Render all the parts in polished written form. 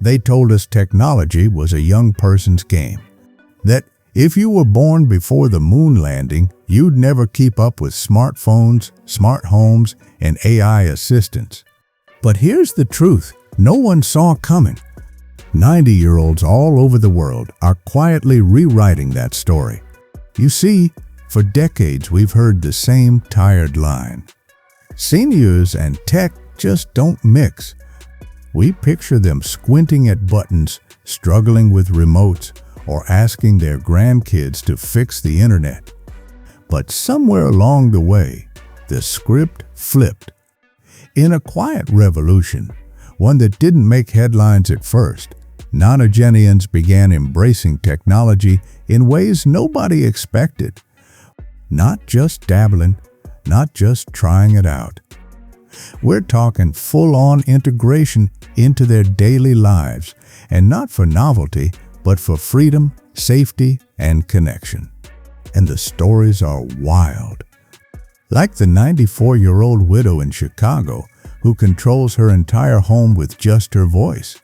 They told us technology was a young person's game. That if you were born before the moon landing, you'd never keep up with smartphones, smart homes, and AI assistants. But here's the truth no one saw coming. 90-year-olds all over the world are quietly rewriting that story. You see, for decades we've heard the same tired line. Seniors and tech just don't mix. We picture them squinting at buttons, struggling with remotes, or asking their grandkids to fix the internet. But somewhere along the way, the script flipped. In a quiet revolution, one that didn't make headlines at first, nonagenarians began embracing technology in ways nobody expected. Not just dabbling, not just trying it out. We're talking full-on integration into their daily lives, and not for novelty, but for freedom, safety, and connection. And the stories are wild. Like the 94-year-old widow in Chicago who controls her entire home with just her voice.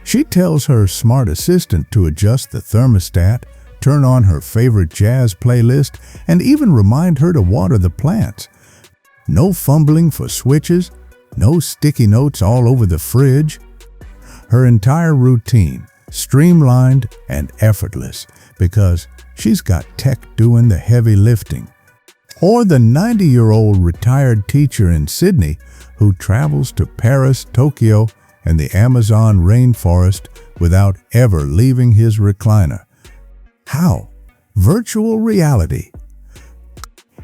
She tells her smart assistant to adjust the thermostat, turn on her favorite jazz playlist, and even remind her to water the plants. No fumbling for switches, no sticky notes all over the fridge. Her entire routine, streamlined and effortless, because she's got tech doing the heavy lifting. Or the 90-year-old retired teacher in Sydney who travels to Paris, Tokyo, and the Amazon rainforest without ever leaving his recliner. How? Virtual reality.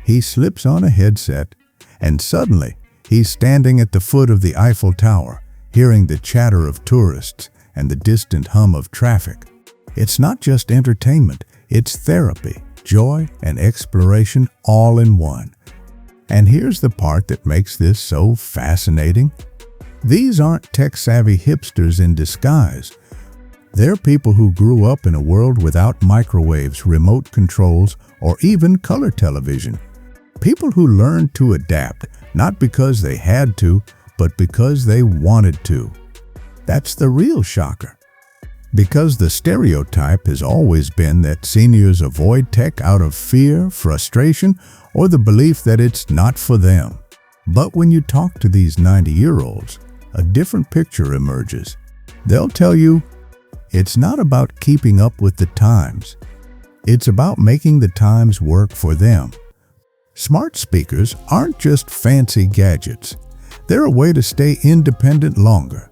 He slips on a headset, and suddenly he's standing at the foot of the Eiffel Tower, hearing the chatter of tourists and the distant hum of traffic. It's not just entertainment, it's therapy, joy, and exploration all in one. And here's the part that makes this so fascinating. These aren't tech-savvy hipsters in disguise. They're people who grew up in a world without microwaves, remote controls, or even color television. People who learned to adapt, not because they had to, but because they wanted to. That's the real shocker. Because the stereotype has always been that seniors avoid tech out of fear, frustration, or the belief that it's not for them. But when you talk to these 90-year-olds, a different picture emerges. They'll tell you, it's not about keeping up with the times. It's about making the times work for them. Smart speakers aren't just fancy gadgets. They're a way to stay independent longer.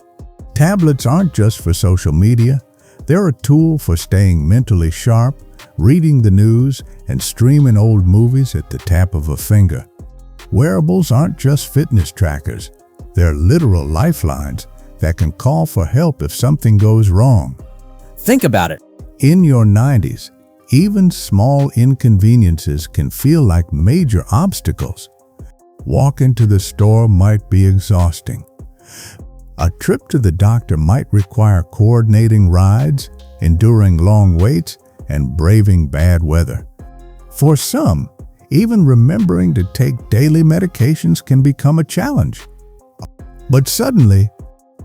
Tablets aren't just for social media. They're a tool for staying mentally sharp, reading the news, and streaming old movies at the tap of a finger. Wearables aren't just fitness trackers. They're literal lifelines that can call for help if something goes wrong. Think about it. In your 90s, even small inconveniences can feel like major obstacles. Walking to the store might be exhausting. A trip to the doctor might require coordinating rides, enduring long waits, and braving bad weather. For some, even remembering to take daily medications can become a challenge. But suddenly,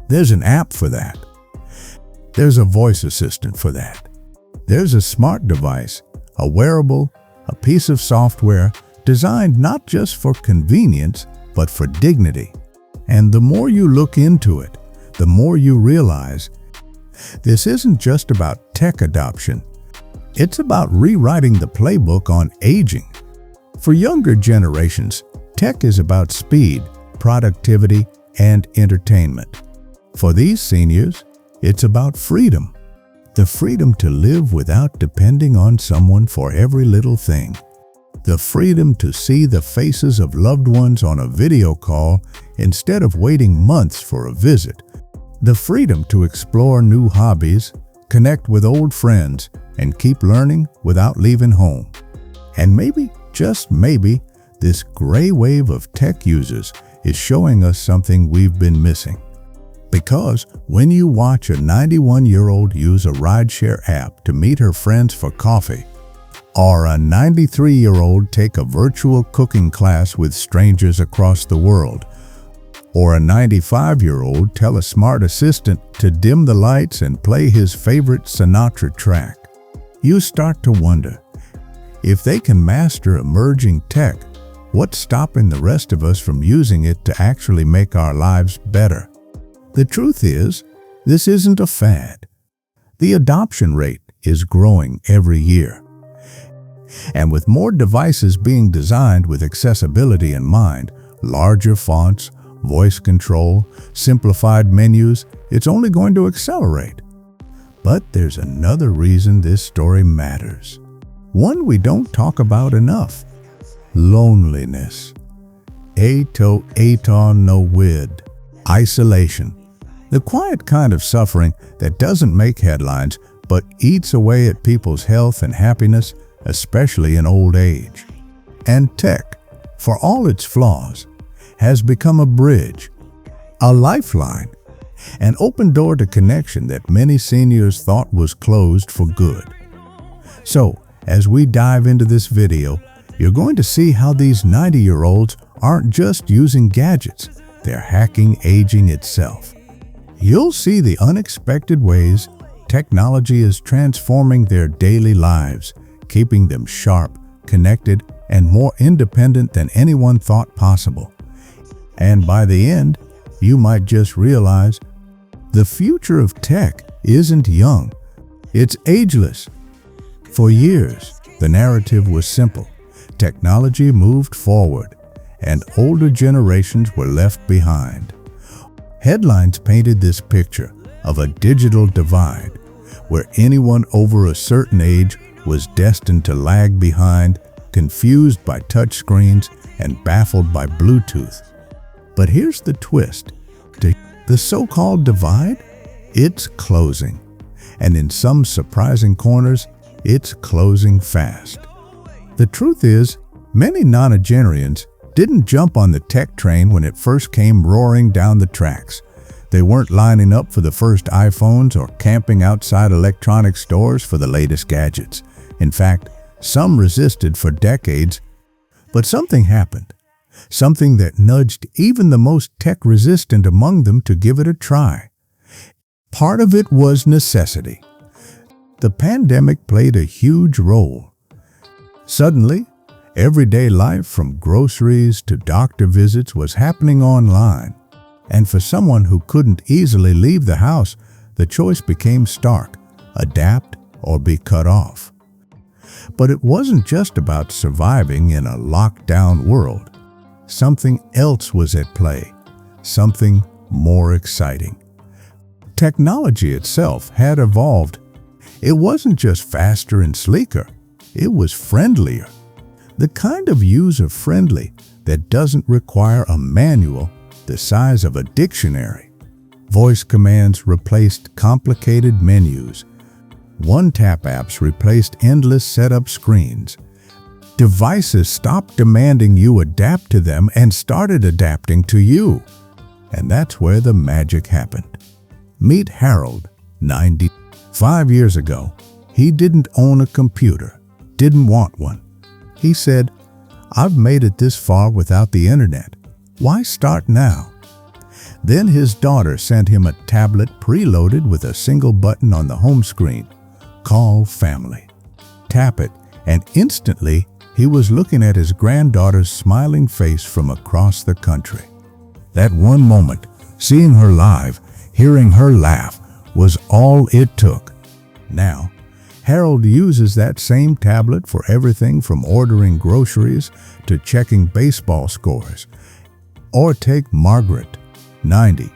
there's an app for that. There's a voice assistant for that. There's a smart device, a wearable, a piece of software designed not just for convenience, but for dignity. And the more you look into it, the more you realize this isn't just about tech adoption. It's about rewriting the playbook on aging. For younger generations, tech is about speed, productivity, and entertainment. For these seniors, it's about freedom. The freedom to live without depending on someone for every little thing. The freedom to see the faces of loved ones on a video call instead of waiting months for a visit. The freedom to explore new hobbies, connect with old friends, and keep learning without leaving home. And maybe, just maybe, this gray wave of tech users is showing us something we've been missing. Because when you watch a 91-year-old use a rideshare app to meet her friends for coffee, or a 93-year-old take a virtual cooking class with strangers across the world, Or a 95-year-old tell a smart assistant to dim the lights and play his favorite Sinatra track. You start to wonder, if they can master emerging tech, what's stopping the rest of us from using it to actually make our lives better? The truth is, this isn't a fad. The adoption rate is growing every year. And with more devices being designed with accessibility in mind, larger fonts, voice control, simplified menus, it's only going to accelerate. But there's another reason this story matters. One we don't talk about enough. Loneliness. No-wid. Isolation. The quiet kind of suffering that doesn't make headlines, but eats away at people's health and happiness, especially in old age. And tech, for all its flaws, has become a bridge, a lifeline, an open door to connection that many seniors thought was closed for good. So, as we dive into this video, you're going to see how these 90-year-olds aren't just using gadgets, they're hacking aging itself. You'll see the unexpected ways technology is transforming their daily lives, keeping them sharp, connected, and more independent than anyone thought possible. And by the end, you might just realize the future of tech isn't young, it's ageless. For years, the narrative was simple. Technology moved forward, and older generations were left behind. Headlines painted this picture of a digital divide, where anyone over a certain age was destined to lag behind, confused by touchscreens and baffled by Bluetooth. But here's the twist. The so-called divide? It's closing. And in some surprising corners, it's closing fast. The truth is, many nonagenarians didn't jump on the tech train when it first came roaring down the tracks. They weren't lining up for the first iPhones or camping outside electronic stores for the latest gadgets. In fact, some resisted for decades, but something happened. Something that nudged even the most tech-resistant among them to give it a try. Part of it was necessity. The pandemic played a huge role. Suddenly, everyday life from groceries to doctor visits was happening online. And for someone who couldn't easily leave the house, the choice became stark: adapt or be cut off. But it wasn't just about surviving in a lockdown world. Something else was at play, something more exciting. Technology itself had evolved. It wasn't just faster and sleeker, it was friendlier. The kind of user-friendly that doesn't require a manual the size of a dictionary. Voice commands replaced complicated menus. One-tap apps replaced endless setup screens. Devices stopped demanding you adapt to them and started adapting to you. And that's where the magic happened. Meet Harold, 90. 5 years ago, he didn't own a computer, didn't want one. He said, "I've made it this far without the internet. Why start now?" Then his daughter sent him a tablet preloaded with a single button on the home screen. Call family. Tap it, and instantly he was looking at his granddaughter's smiling face from across the country. That one moment, seeing her live, hearing her laugh, was all it took. Now, Harold uses that same tablet for everything from ordering groceries to checking baseball scores. Or take Margaret, 90,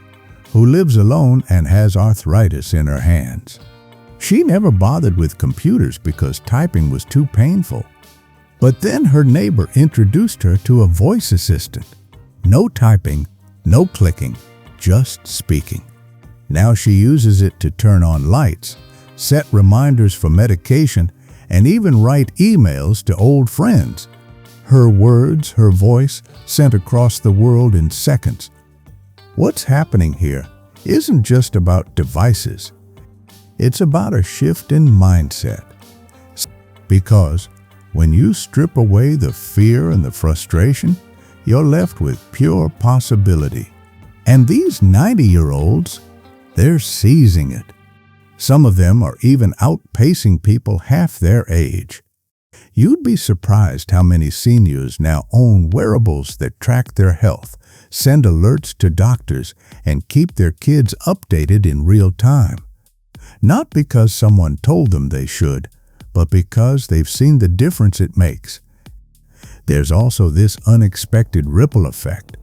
who lives alone and has arthritis in her hands. She never bothered with computers because typing was too painful. But then her neighbor introduced her to a voice assistant. No typing, no clicking, just speaking. Now she uses it to turn on lights, set reminders for medication, and even write emails to old friends. Her words, her voice, sent across the world in seconds. What's happening here isn't just about devices. It's about a shift in mindset. Because when you strip away the fear and the frustration, you're left with pure possibility. And these 90-year-olds, they're seizing it. Some of them are even outpacing people half their age. You'd be surprised how many seniors now own wearables that track their health, send alerts to doctors, and keep their kids updated in real time. Not because someone told them they should, but because they've seen the difference it makes. There's also this unexpected ripple effect.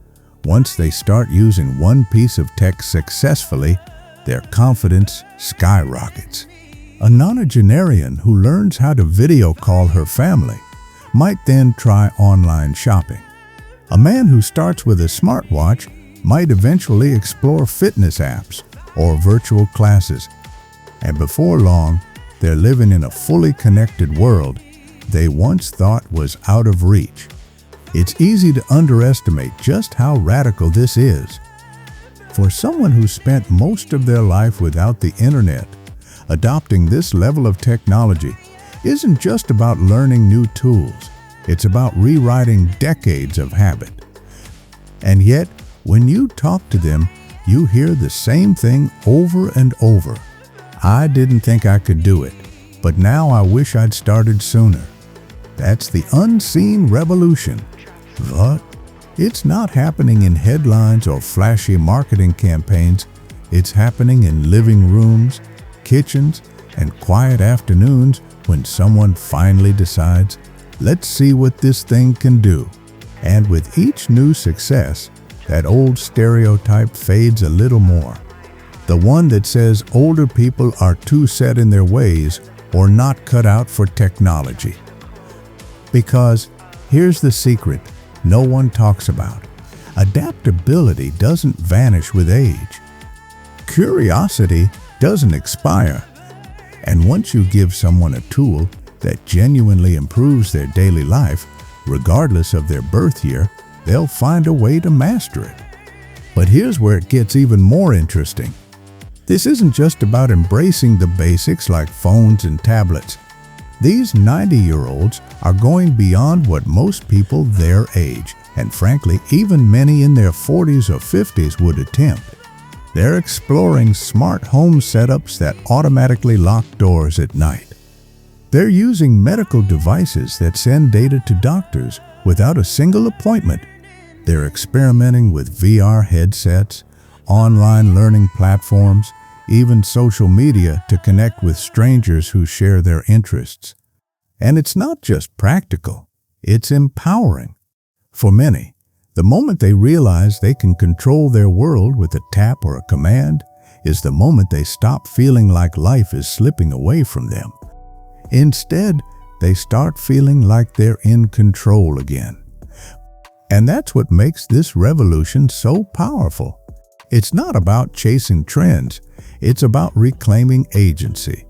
Once they start using one piece of tech successfully, their confidence skyrockets. A nonagenarian who learns how to video call her family might then try online shopping. A man who starts with a smartwatch might eventually explore fitness apps or virtual classes. And before long, they're living in a fully connected world they once thought was out of reach. It's easy to underestimate just how radical this is. For someone who spent most of their life without the internet, adopting this level of technology isn't just about learning new tools. It's about rewriting decades of habit. And yet, when you talk to them, you hear the same thing over and over. I didn't think I could do it, but now I wish I'd started sooner. That's the unseen revolution. But it's not happening in headlines or flashy marketing campaigns. It's happening in living rooms, kitchens, and quiet afternoons when someone finally decides, let's see what this thing can do. And with each new success, that old stereotype fades a little more. The one that says older people are too set in their ways or not cut out for technology. Because here's the secret no one talks about. Adaptability doesn't vanish with age. Curiosity doesn't expire. And once you give someone a tool that genuinely improves their daily life, regardless of their birth year, they'll find a way to master it. But here's where it gets even more interesting. This isn't just about embracing the basics like phones and tablets. These 90-year-olds are going beyond what most people their age, and frankly, even many in their 40s or 50s would attempt. They're exploring smart home setups that automatically lock doors at night. They're using medical devices that send data to doctors without a single appointment. They're experimenting with VR headsets, online learning platforms, even social media to connect with strangers who share their interests. And it's not just practical, it's empowering. For many, the moment they realize they can control their world with a tap or a command is the moment they stop feeling like life is slipping away from them. Instead, they start feeling like they're in control again. And that's what makes this revolution so powerful. It's not about chasing trends. It's about reclaiming agency.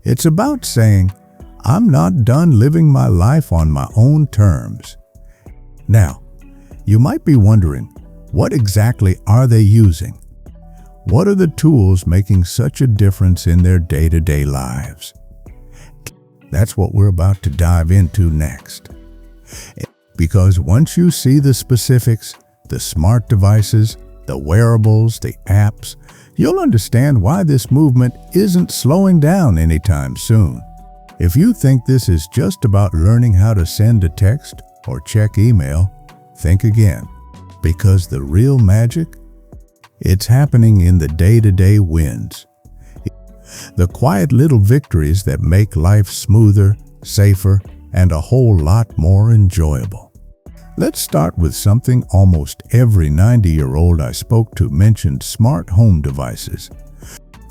It's about saying, I'm not done living my life on my own terms. Now, you might be wondering, what exactly are they using? What are the tools making such a difference in their day-to-day lives? That's what we're about to dive into next. Because once you see the specifics, the smart devices, the wearables, the apps, you'll understand why this movement isn't slowing down anytime soon. If you think this is just about learning how to send a text or check email, think again. Because the real magic, it's happening in the day-to-day wins. The quiet little victories that make life smoother, safer, and a whole lot more enjoyable. Let's start with something almost every 90-year-old I spoke to mentioned: smart home devices.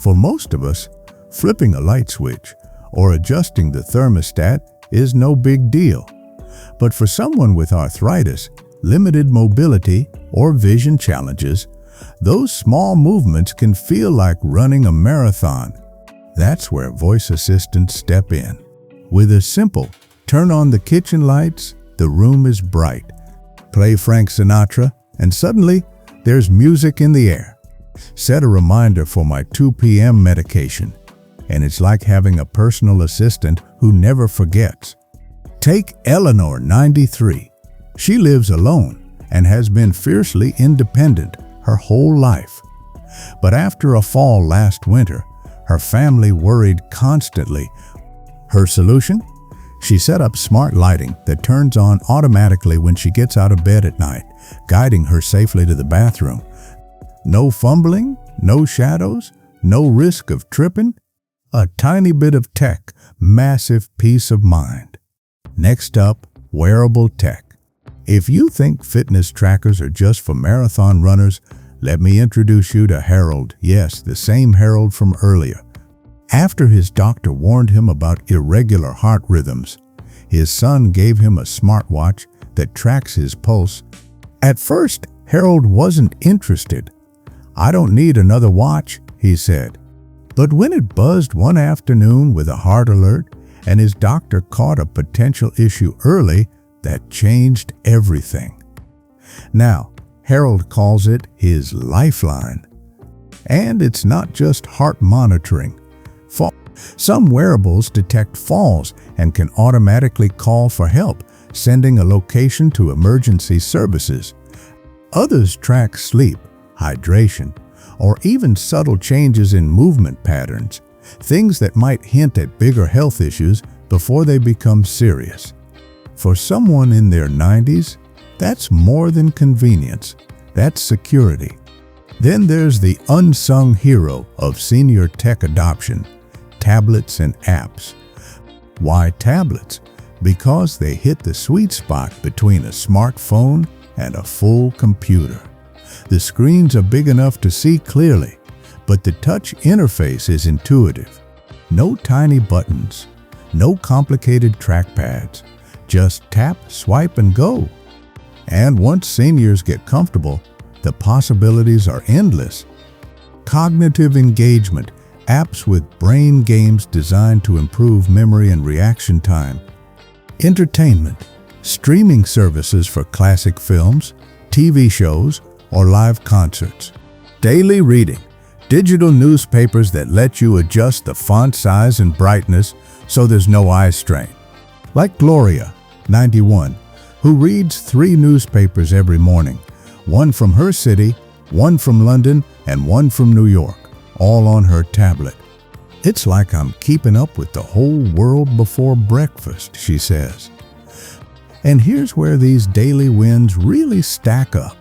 For most of us, flipping a light switch or adjusting the thermostat is no big deal. But for someone with arthritis, limited mobility, or vision challenges, those small movements can feel like running a marathon. That's where voice assistants step in. With a simple, turn on the kitchen lights, the room is bright. Play Frank Sinatra, and suddenly, there's music in the air. Set a reminder for my 2 p.m. medication, and it's like having a personal assistant who never forgets. Take Eleanor, 93. She lives alone and has been fiercely independent her whole life. But after a fall last winter, her family worried constantly. Her solution? She set up smart lighting that turns on automatically when she gets out of bed at night, guiding her safely to the bathroom. No fumbling, no shadows, no risk of tripping. A tiny bit of tech, massive peace of mind. Next up, wearable tech. If you think fitness trackers are just for marathon runners, let me introduce you to Harold. Yes, the same Harold from earlier. After his doctor warned him about irregular heart rhythms, his son gave him a smartwatch that tracks his pulse. At first, Harold wasn't interested. "I don't need another watch," he said. But when it buzzed one afternoon with a heart alert and his doctor caught a potential issue early, that changed everything. Now, Harold calls it his lifeline. And it's not just heart monitoring. Some wearables detect falls and can automatically call for help, sending a location to emergency services. Others track sleep, hydration, or even subtle changes in movement patterns, things that might hint at bigger health issues before they become serious. For someone in their 90s, that's more than convenience, that's security. Then there's the unsung hero of senior tech adoption, tablets and apps. Why tablets? Because they hit the sweet spot between a smartphone and a full computer. The screens are big enough to see clearly, but the touch interface is intuitive. No tiny buttons, no complicated trackpads, just tap, swipe, and go. And once seniors get comfortable, the possibilities are endless. Cognitive engagement, apps with brain games designed to improve memory and reaction time. Entertainment, streaming services for classic films, TV shows, or live concerts. Daily reading, digital newspapers that let you adjust the font size and brightness so there's no eye strain. Like Gloria, 91, who reads 3 newspapers every morning, one from her city, one from London, and one from New York, all on her tablet. "It's like I'm keeping up with the whole world before breakfast," she says. And here's where these daily wins really stack up.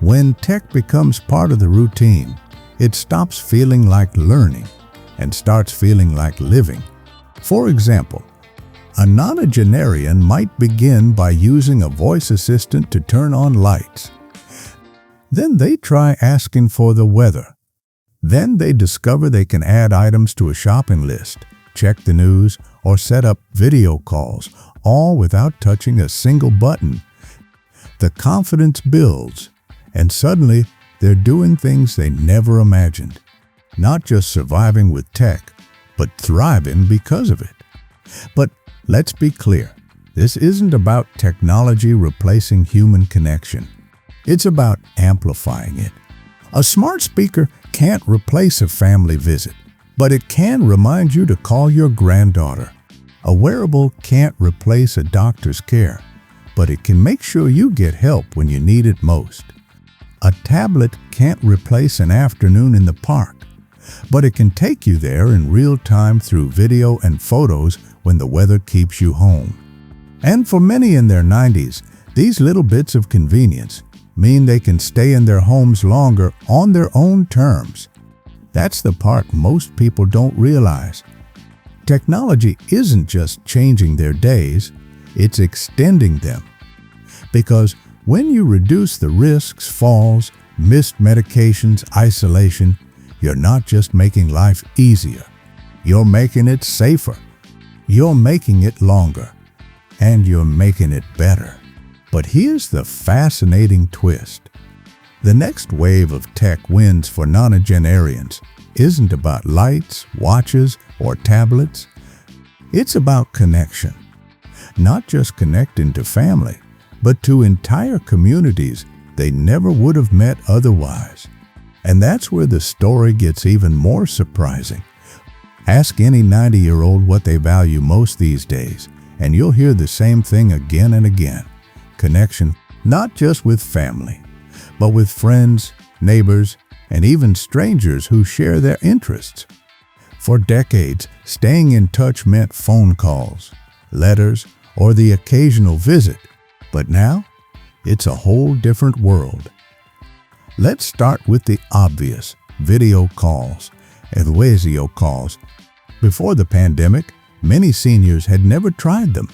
When tech becomes part of the routine, it stops feeling like learning and starts feeling like living. For example, a nonagenarian might begin by using a voice assistant to turn on lights. Then they try asking for the weather. Then they discover they can add items to a shopping list, check the news, or set up video calls, all without touching a single button. The confidence builds, and suddenly they're doing things they never imagined. Not just surviving with tech, but thriving because of it. But let's be clear, this isn't about technology replacing human connection. It's about amplifying it. A smart speaker can't replace a family visit, but it can remind you to call your granddaughter. A wearable can't replace a doctor's care, but it can make sure you get help when you need it most. A tablet can't replace an afternoon in the park, but it can take you there in real time through video and photos when the weather keeps you home. And for many in their 90s, these little bits of convenience mean they can stay in their homes longer on their own terms. That's the part most people don't realize. Technology isn't just changing their days, it's extending them. Because when you reduce the risks, falls, missed medications, isolation, you're not just making life easier. You're making it safer. You're making it longer. And you're making it better. But here's the fascinating twist. The next wave of tech wins for nonagenarians isn't about lights, watches, or tablets. It's about connection. Not just connecting to family, but to entire communities they never would have met otherwise. And that's where the story gets even more surprising. Ask any 90-year-old what they value most these days, and you'll hear the same thing again and again. Connection, not just with family, but with friends, neighbors, and even strangers who share their interests. For decades, staying in touch meant phone calls, letters, or the occasional visit. But now, it's a whole different world. Let's start with the obvious, video calls, video calls. Before the pandemic, many seniors had never tried them.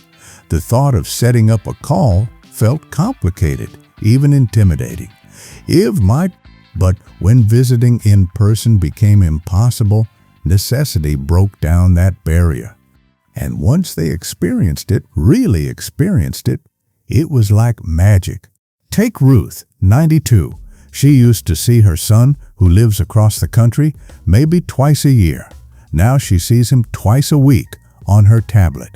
The thought of setting up a call felt complicated, even intimidating. But when visiting in person became impossible, necessity broke down that barrier. And once they really experienced it, it was like magic. Take Ruth, 92. She used to see her son, who lives across the country, maybe twice a year. Now she sees him twice a week on her tablet.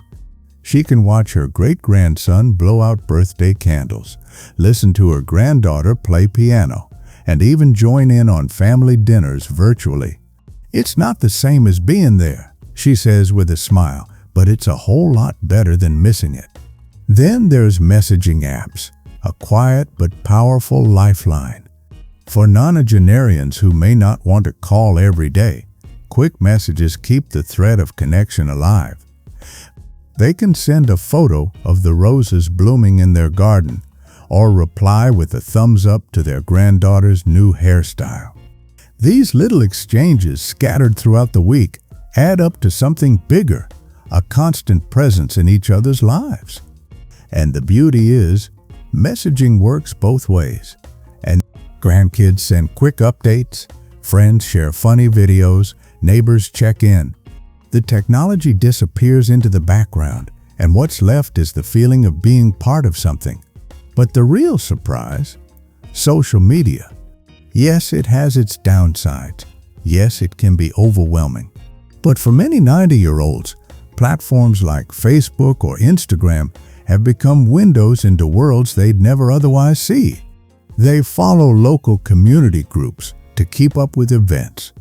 She can watch her great-grandson blow out birthday candles, listen to her granddaughter play piano, and even join in on family dinners virtually. It's not the same as being there, she says with a smile, but it's a whole lot better than missing it. Then there's messaging apps, a quiet but powerful lifeline. For nonagenarians who may not want to call every day, quick messages keep the thread of connection alive. They can send a photo of the roses blooming in their garden, or reply with a thumbs up to their granddaughter's new hairstyle. These little exchanges scattered throughout the week add up to something bigger, a constant presence in each other's lives. And the beauty is, messaging works both ways. And grandkids send quick updates, friends share funny videos, neighbors check in. The technology disappears into the background, and what's left is the feeling of being part of something. But the real surprise, social media. Yes, it has its downsides. Yes, it can be overwhelming. But for many 90-year-olds, platforms like Facebook or Instagram have become windows into worlds they'd never otherwise see. They follow local community groups to keep up with events.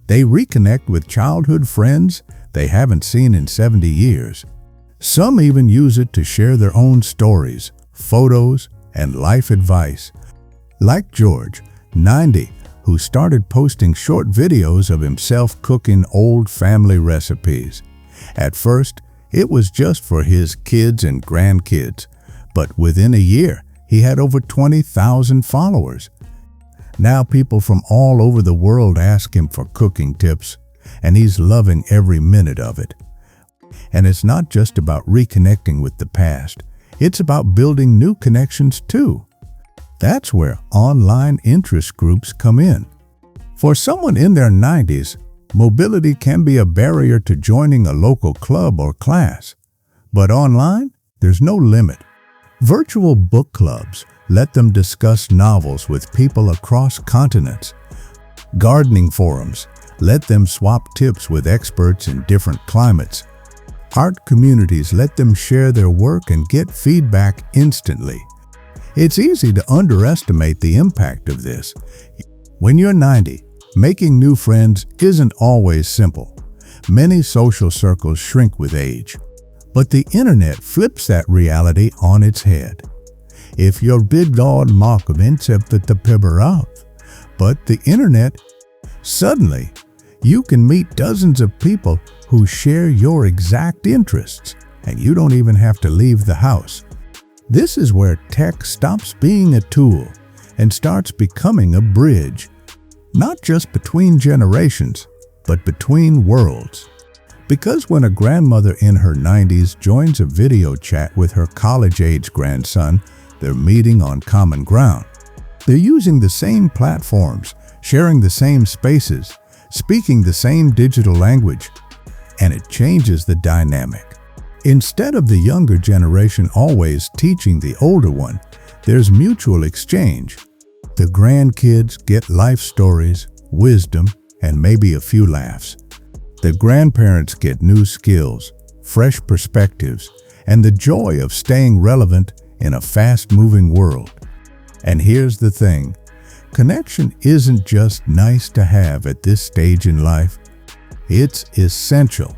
They reconnect with childhood friends they haven't seen in 70 years. Some even use it to share their own stories, photos, and life advice. Like George, 90, who started posting short videos of himself cooking old family recipes. At first, it was just for his kids and grandkids, but within a year, he had over 20,000 followers. Now people from all over the world ask him for cooking tips, and he's loving every minute of it. And it's not just about reconnecting with the past. It's about building new connections too. That's where online interest groups come in. For someone in their 90s, mobility can be a barrier to joining a local club or class. But online, there's no limit. Virtual book clubs let them discuss novels with people across continents. Gardening forums let them swap tips with experts in different climates. Art communities let them share their work and get feedback instantly. It's easy to underestimate the impact of this. When you're 90, making new friends isn't always simple. Many social circles shrink with age. But the internet flips that reality on its head. If your big dog mock of but the internet, suddenly you can meet dozens of people who share your exact interests, and you don't even have to leave the house. This is where tech stops being a tool and starts becoming a bridge, not just between generations, but between worlds. Because when a grandmother in her 90s joins a video chat with her college-age grandson, they're meeting on common ground. They're using the same platforms, sharing the same spaces, speaking the same digital language, and it changes the dynamic. Instead of the younger generation always teaching the older one, there's mutual exchange. The grandkids get life stories, wisdom, and maybe a few laughs. The grandparents get new skills, fresh perspectives, and the joy of staying relevant in a fast-moving world. And here's the thing, connection isn't just nice to have at this stage in life, it's essential.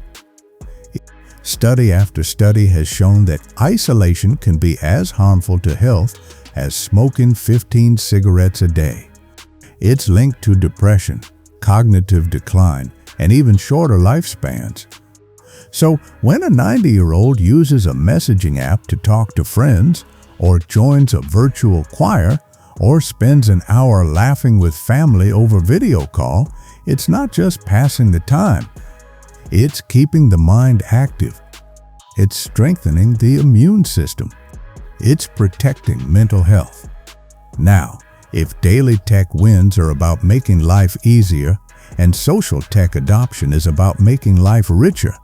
Study after study has shown that isolation can be as harmful to health as smoking 15 cigarettes a day. It's linked to depression, cognitive decline, and even shorter lifespans. So when a 90-year-old uses a messaging app to talk to friends, or joins a virtual choir, or spends an hour laughing with family over video call, it's not just passing the time. It's keeping the mind active. It's strengthening the immune system. It's protecting mental health. Now, if daily tech wins are about making life easier and social tech adoption is about making life richer,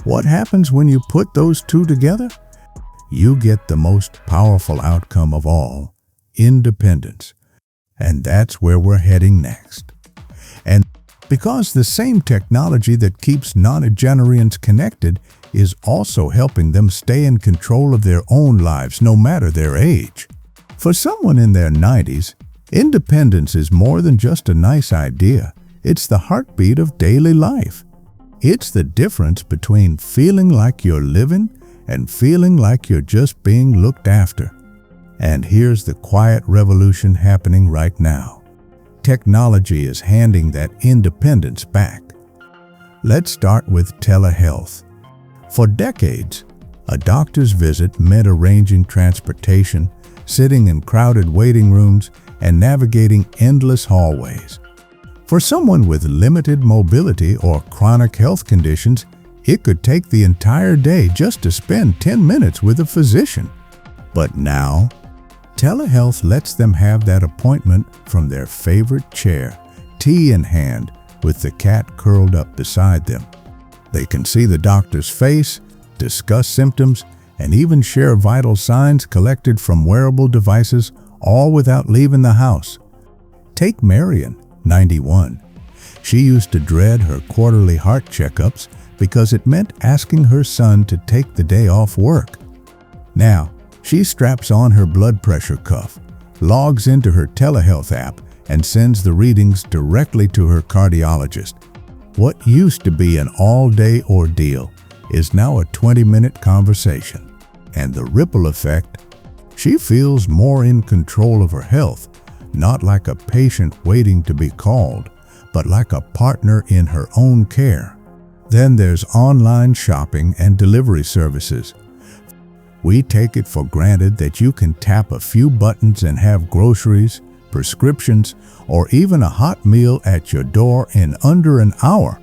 what happens when you put those two together? You get the most powerful outcome of all, independence. And that's where we're heading next. And because the same technology that keeps nonagenarians connected is also helping them stay in control of their own lives no matter their age. For someone in their 90s, independence is more than just a nice idea. It's the heartbeat of daily life. It's the difference between feeling like you're living and feeling like you're just being looked after. And here's the quiet revolution happening right now. Technology is handing that independence back. Let's start with telehealth. For decades, a doctor's visit meant arranging transportation, sitting in crowded waiting rooms, and navigating endless hallways. For someone with limited mobility or chronic health conditions, it could take the entire day just to spend 10 minutes with a physician. But now, telehealth lets them have that appointment from their favorite chair, tea in hand, with the cat curled up beside them. They can see the doctor's face, discuss symptoms, and even share vital signs collected from wearable devices, all without leaving the house. Take Marion, 91. She used to dread her quarterly heart checkups because it meant asking her son to take the day off work. Now, she straps on her blood pressure cuff, logs into her telehealth app, and sends the readings directly to her cardiologist. What used to be an all-day ordeal is now a 20-minute conversation. And the ripple effect, she feels more in control of her health, not like a patient waiting to be called, but like a partner in her own care. Then there's online shopping and delivery services. We take it for granted that you can tap a few buttons and have groceries, prescriptions, or even a hot meal at your door in under an hour.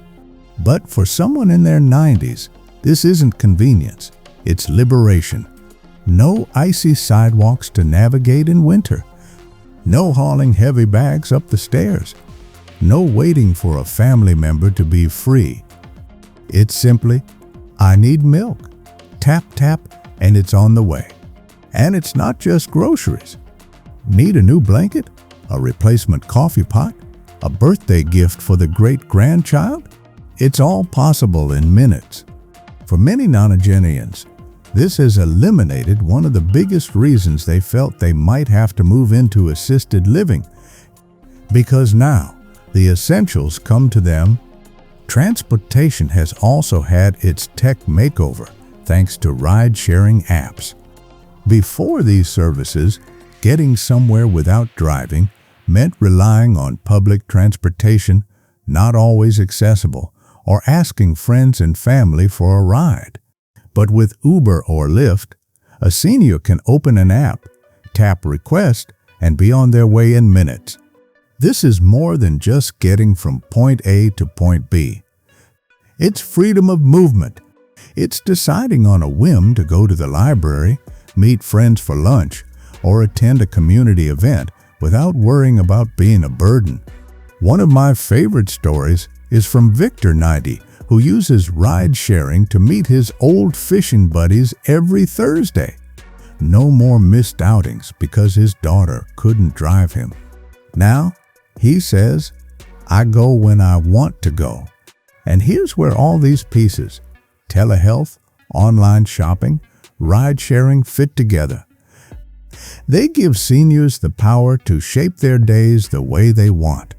But for someone in their 90s, this isn't convenience, it's liberation. No icy sidewalks to navigate in winter. No hauling heavy bags up the stairs. No waiting for a family member to be free. It's simply, I need milk. Tap, tap, and it's on the way. And it's not just groceries. Need a new blanket? A replacement coffee pot? A birthday gift for the great-grandchild? It's all possible in minutes. For many nonagenarians, this has eliminated one of the biggest reasons they felt they might have to move into assisted living. Because now, the essentials come to them. Transportation has also had its tech makeover thanks to ride-sharing apps. Before these services, getting somewhere without driving meant relying on public transportation, not always accessible, or asking friends and family for a ride. But with Uber or Lyft, a senior can open an app, tap request, and be on their way in minutes. This is more than just getting from point A to point B. It's freedom of movement. It's deciding on a whim to go to the library, meet friends for lunch, or attend a community event without worrying about being a burden. One of my favorite stories is from Victor, 90, who uses ride-sharing to meet his old fishing buddies every Thursday. No more missed outings because his daughter couldn't drive him. Now, he says, I go when I want to go. And here's where all these pieces, telehealth, online shopping, ride-sharing fit together. They give seniors the power to shape their days the way they want.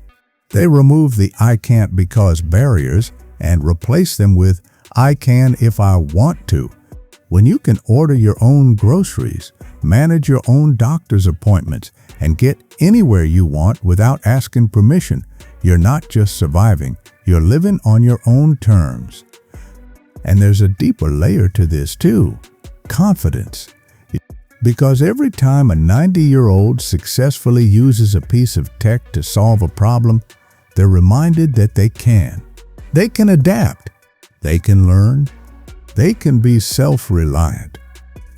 They remove the I can't because barriers and replace them with I can if I want to. When you can order your own groceries, manage your own doctor's appointments, and get anywhere you want without asking permission. You're not just surviving, you're living on your own terms. And there's a deeper layer to this too, confidence. Because every time a 90-year-old successfully uses a piece of tech to solve a problem, they're reminded that they can. They can adapt. They can learn. They can be self-reliant.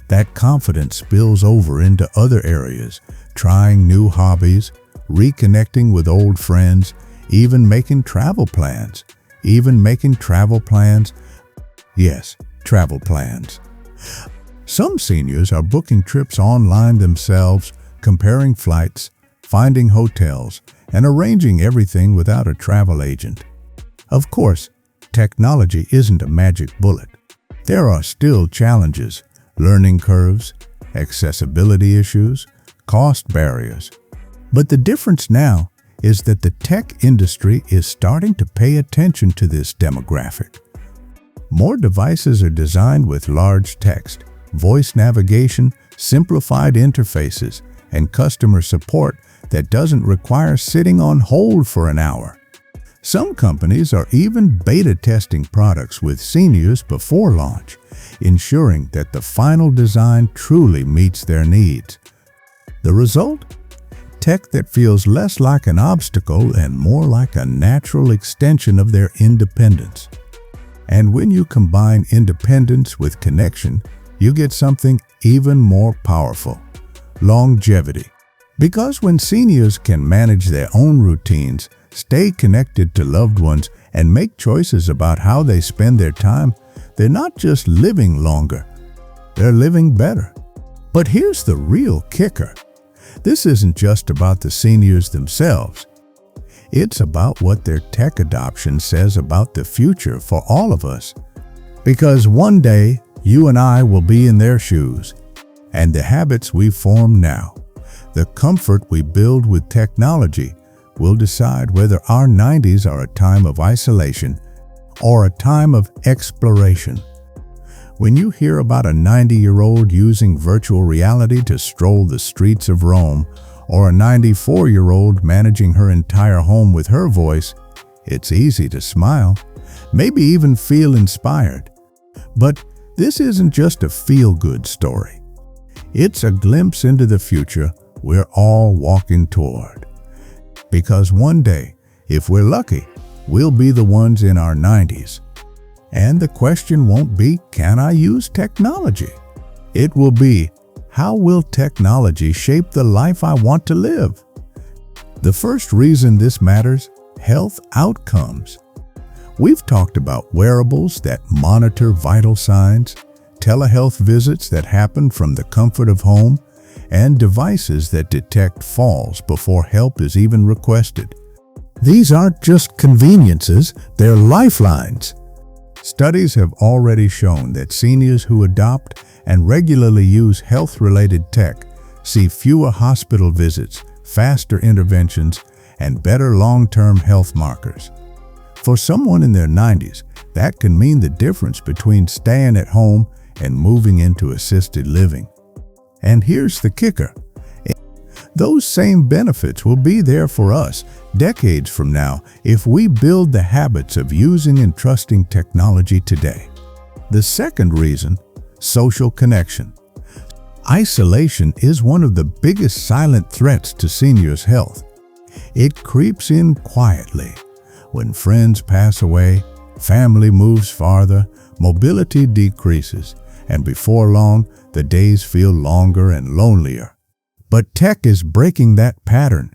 That confidence spills over into other areas, trying new hobbies, reconnecting with old friends, even making travel plans. Yes, travel plans. Some seniors are booking trips online themselves, comparing flights, finding hotels, and arranging everything without a travel agent. Of course, technology isn't a magic bullet. There are still challenges, learning curves, accessibility issues, cost barriers. But the difference now is that the tech industry is starting to pay attention to this demographic. More devices are designed with large text, voice navigation, simplified interfaces, and customer support that doesn't require sitting on hold for an hour. Some companies are even beta testing products with seniors before launch, ensuring that the final design truly meets their needs. The result? Tech that feels less like an obstacle and more like a natural extension of their independence. And when you combine independence with connection, you get something even more powerful: longevity. Because when seniors can manage their own routines, stay connected to loved ones, and make choices about how they spend their time, they're not just living longer, they're living better. But here's the real kicker. This isn't just about the seniors themselves. It's about what their tech adoption says about the future for all of us. Because one day, you and I will be in their shoes, and the habits we form now, the comfort we build with technology, will decide whether our 90s are a time of isolation or a time of exploration. When you hear about a 90-year-old using virtual reality to stroll the streets of Rome, or a 94-year-old managing her entire home with her voice, it's easy to smile, maybe even feel inspired. But this isn't just a feel-good story. It's a glimpse into the future we're all walking toward. Because one day, if we're lucky, we'll be the ones in our 90s. And the question won't be, can I use technology? It will be, how will technology shape the life I want to live? The first reason this matters: health outcomes. We've talked about wearables that monitor vital signs, telehealth visits that happen from the comfort of home, and devices that detect falls before help is even requested. These aren't just conveniences, they're lifelines. Studies have already shown that seniors who adopt and regularly use health-related tech see fewer hospital visits, faster interventions, and better long-term health markers. For someone in their 90s, that can mean the difference between staying at home and moving into assisted living. And here's the kicker. Those same benefits will be there for us decades from now if we build the habits of using and trusting technology today. The second reason: social connection. Isolation is one of the biggest silent threats to seniors' health. It creeps in quietly. When friends pass away, family moves farther, mobility decreases, and before long, the days feel longer and lonelier. But tech is breaking that pattern.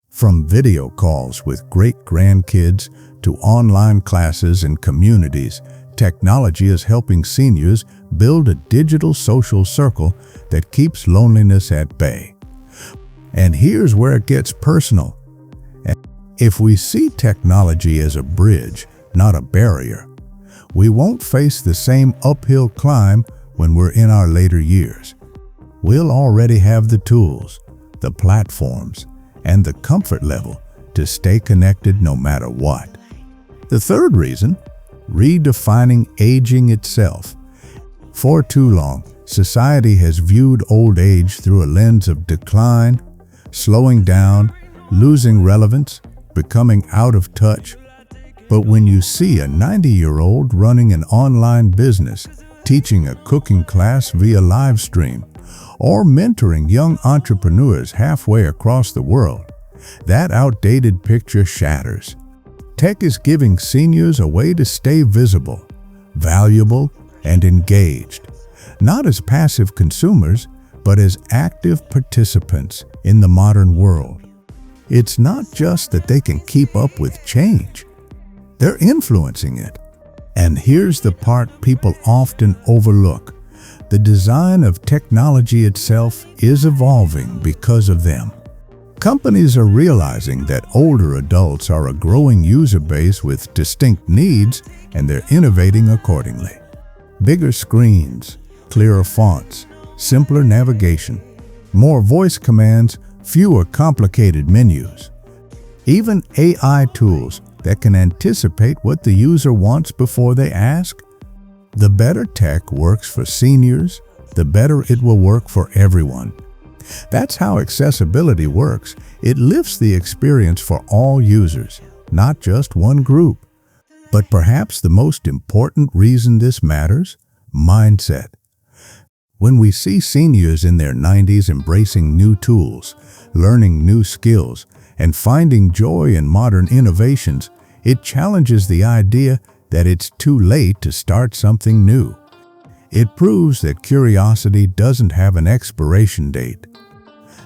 From video calls with great-grandkids to online classes and communities, technology is helping seniors build a digital social circle that keeps loneliness at bay. And here's where it gets personal. If we see technology as a bridge, not a barrier, we won't face the same uphill climb when we're in our later years. We'll already have the tools, the platforms, and the comfort level to stay connected no matter what. The third reason: redefining aging itself. For too long, society has viewed old age through a lens of decline, slowing down, losing relevance, becoming out of touch. But when you see a 90-year-old running an online business, teaching a cooking class via live stream, or mentoring young entrepreneurs halfway across the world, that outdated picture shatters. Tech is giving seniors a way to stay visible, valuable, and engaged, not as passive consumers, but as active participants in the modern world. It's not just that they can keep up with change, they're influencing it. And here's the part people often overlook. The design of technology itself is evolving because of them. Companies are realizing that older adults are a growing user base with distinct needs, and they're innovating accordingly. Bigger screens, clearer fonts, simpler navigation, more voice commands, fewer complicated menus. Even AI tools that can anticipate what the user wants before they ask. The better tech works for seniors, the better it will work for everyone. That's how accessibility works. It lifts the experience for all users, not just one group. But perhaps the most important reason this matters: mindset. When we see seniors in their 90s embracing new tools, learning new skills, and finding joy in modern innovations, it challenges the idea that it's too late to start something new. It proves that curiosity doesn't have an expiration date.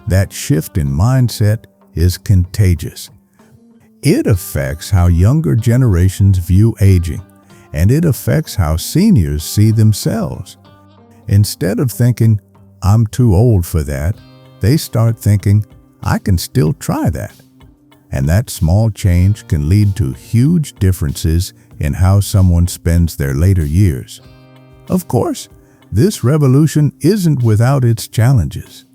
That shift in mindset is contagious. It affects how younger generations view aging, and it affects how seniors see themselves. Instead of thinking, "I'm too old for that," they start thinking, "I can still try that." And that small change can lead to huge differences in how someone spends their later years. Of course, this revolution isn't without its challenges.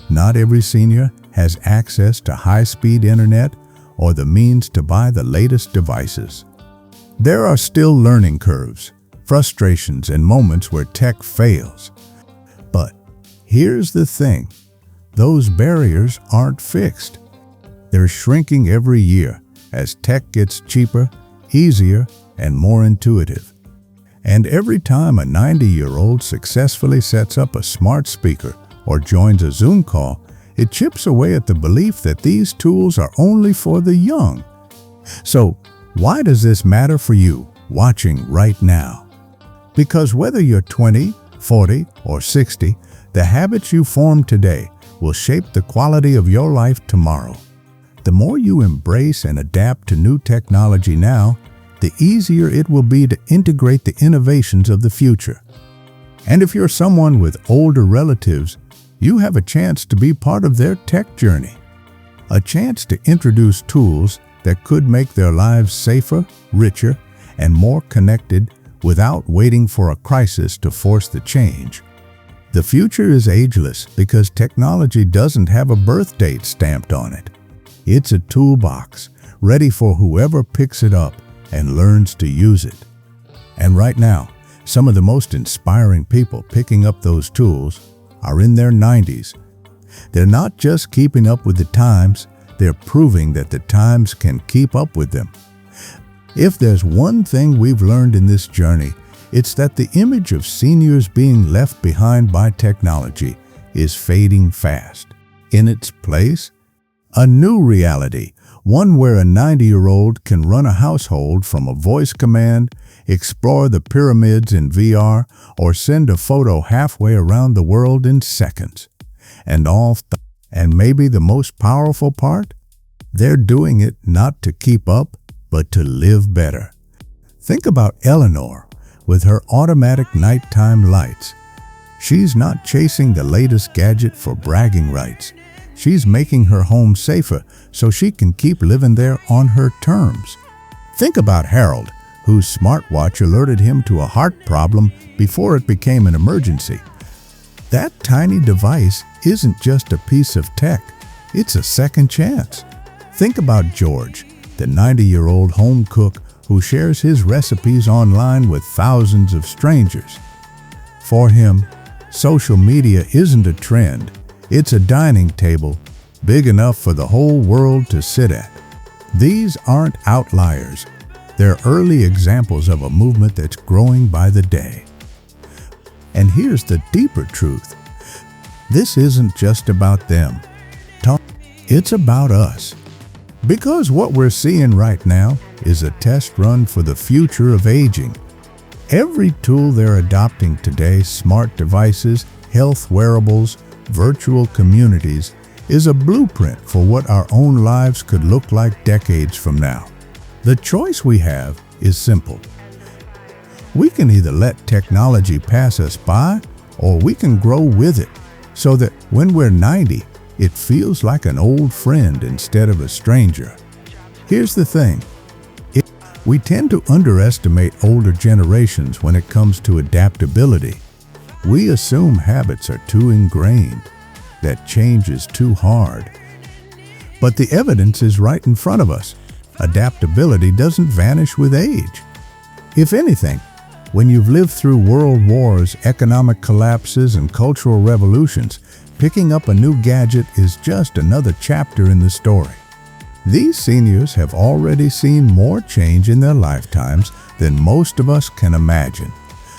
Not every senior has access to high-speed internet or the means to buy the latest devices. There are still learning curves, frustrations, and moments where tech fails. But here's the thing: those barriers aren't fixed. They're shrinking every year as tech gets cheaper, easier, and more intuitive. And every time a 90-year-old successfully sets up a smart speaker or joins a Zoom call, it chips away at the belief that these tools are only for the young. So, why does this matter for you watching right now? Because whether you're 20, 40, or 60, the habits you form today will shape the quality of your life tomorrow. The more you embrace and adapt to new technology now, the easier it will be to integrate the innovations of the future. And if you're someone with older relatives, you have a chance to be part of their tech journey. A chance to introduce tools that could make their lives safer, richer, and more connected without waiting for a crisis to force the change. The future is ageless because technology doesn't have a birth date stamped on it. It's a toolbox, ready for whoever picks it up and learns to use it. And right now, some of the most inspiring people picking up those tools are in their 90s. They're not just keeping up with the times, they're proving that the times can keep up with them. If there's one thing we've learned in this journey, it's that the image of seniors being left behind by technology is fading fast. In its place, a new reality, one where a 90-year-old can run a household from a voice command, explore the pyramids in VR, or send a photo halfway around the world in seconds. And maybe the most powerful part? They're doing it not to keep up, but to live better. Think about Eleanor with her automatic nighttime lights. She's not chasing the latest gadget for bragging rights. She's making her home safer so she can keep living there on her terms. Think about Harold, whose smartwatch alerted him to a heart problem before it became an emergency. That tiny device isn't just a piece of tech, it's a second chance. Think about George, the 90-year-old home cook who shares his recipes online with thousands of strangers. For him, social media isn't a trend, it's a dining table big enough for the whole world to sit at. These aren't outliers. They're early examples of a movement that's growing by the day. And here's the deeper truth. This isn't just about them. It's about us. Because what we're seeing right now is a test run for the future of aging. Every tool they're adopting today, smart devices, health wearables, virtual communities, is a blueprint for what our own lives could look like decades from now. The choice we have is simple. We can either let technology pass us by, or we can grow with it, so that when we're 90, it feels like an old friend instead of a stranger. Here's the thing. We tend to underestimate older generations when it comes to adaptability. We assume habits are too ingrained, that change is too hard. But the evidence is right in front of us. Adaptability doesn't vanish with age. If anything, when you've lived through world wars, economic collapses, and cultural revolutions, picking up a new gadget is just another chapter in the story. These seniors have already seen more change in their lifetimes than most of us can imagine.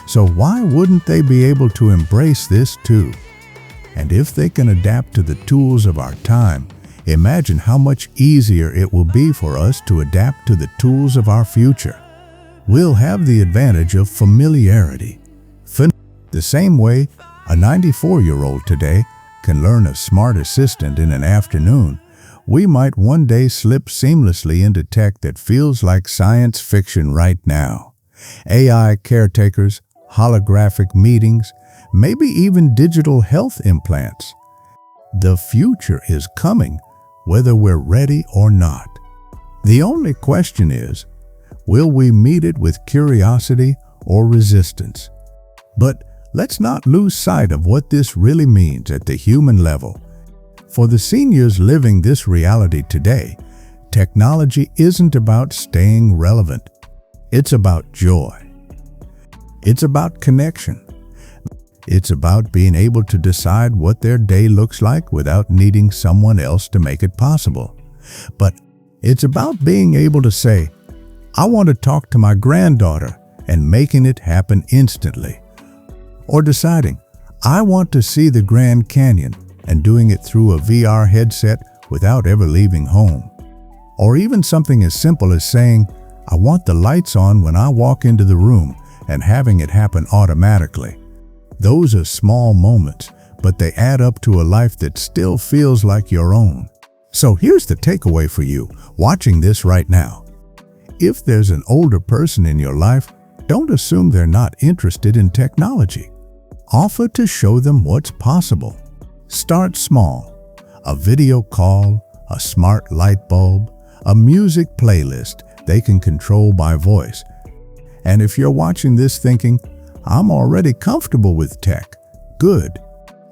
So why wouldn't they be able to embrace this too? And if they can adapt to the tools of our time, imagine how much easier it will be for us to adapt to the tools of our future. We'll have the advantage of familiarity. The same way a 94-year-old today can learn a smart assistant in an afternoon, we might one day slip seamlessly into tech that feels like science fiction right now. AI caretakers, holographic meetings, maybe even digital health implants. The future is coming, whether we're ready or not. The only question is, will we meet it with curiosity or resistance? But let's not lose sight of what this really means at the human level. For the seniors living this reality today, technology isn't about staying relevant. It's about joy. It's about connection. It's about being able to decide what their day looks like without needing someone else to make it possible. But it's about being able to say, I want to talk to my granddaughter, and making it happen instantly. Or deciding, I want to see the Grand Canyon, and doing it through a VR headset without ever leaving home. Or even something as simple as saying, I want the lights on when I walk into the room, and having it happen automatically. Those are small moments, but they add up to a life that still feels like your own. So here's the takeaway for you watching this right now. If there's an older person in your life, don't assume they're not interested in technology. Offer to show them what's possible. Start small. A video call, a smart light bulb, a music playlist they can control by voice. And if you're watching this thinking, I'm already comfortable with tech, good.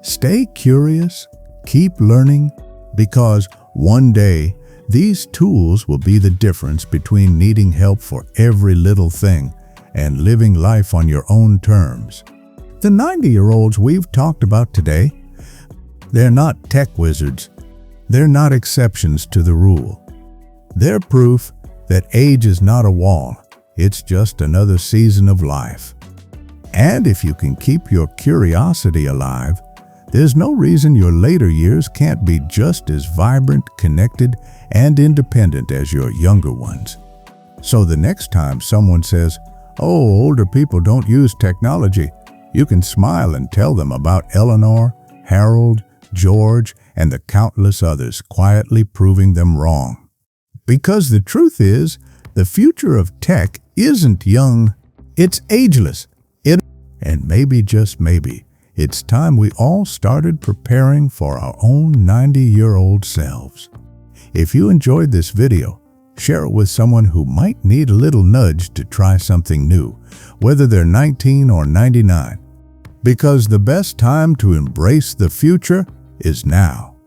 Stay curious, keep learning, because one day these tools will be the difference between needing help for every little thing and living life on your own terms. The 90-year-olds we've talked about today, they're not tech wizards. They're not exceptions to the rule. They're proof that age is not a wall. It's just another season of life. And if you can keep your curiosity alive, there's no reason your later years can't be just as vibrant, connected, and independent as your younger ones. So the next time someone says, oh, older people don't use technology, you can smile and tell them about Eleanor, Harold, George, and the countless others quietly proving them wrong. Because the truth is, the future of tech isn't young, it's ageless. And maybe, just maybe, it's time we all started preparing for our own 90-year-old selves. If you enjoyed this video, share it with someone who might need a little nudge to try something new, whether they're 19 or 99. Because the best time to embrace the future is now.